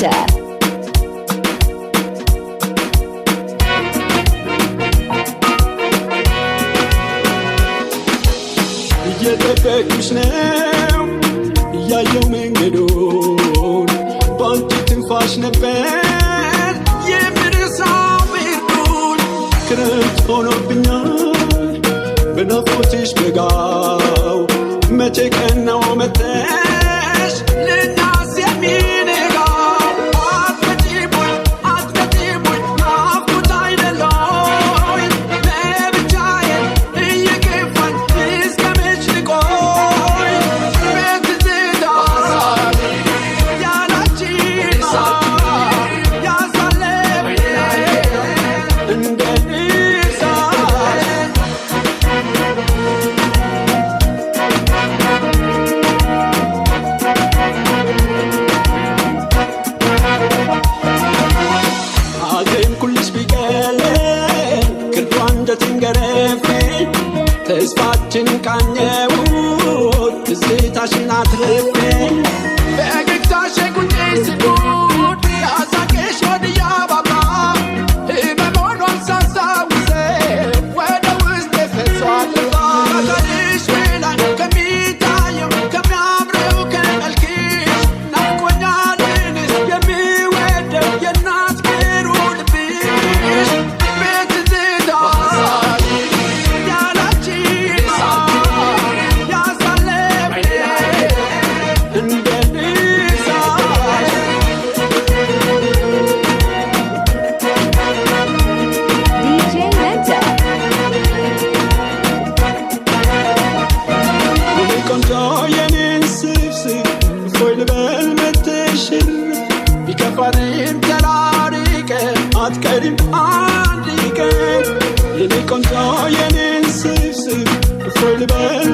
Venta. እየጠበቅሽ ነው እያየው መንገዱን ባንቺ ትንፋሽ ነበር የምረሳው ብርዱን ክረምት ሆኖብኛል በናፍቆትሽ በጋው መቼ ቀን ነው መተሽ ልናስ የሚነጋው አትመጪም ናፍቆት አይደለሁኝ ለብቻዬን እየከፋኝ እስከ መች ልቆይ በትዝታ ያላንቺ ያሳለፍን እንደ ተስፋችን ቃኘው ትዝታሽን አትርፌ በግታሽ ቁጭ ስጉድ ያሳቅሽ ወዲያ ባባ ህመሞኗን ሳስታውስ ወደ ውስጥ ፈሷል ባታልሽ ላይ ከሚታየው ከሚያምረው ከመልክሽ ናፍቆኛልንስ የሚወደው የእናት ክሩ ልብሽ በትዝታ ቢከፋንም ተራርቀን አትቀሪም አንድ ቀን የኔ ቆንጆ የኔን ስብስብ እፎይ ልበል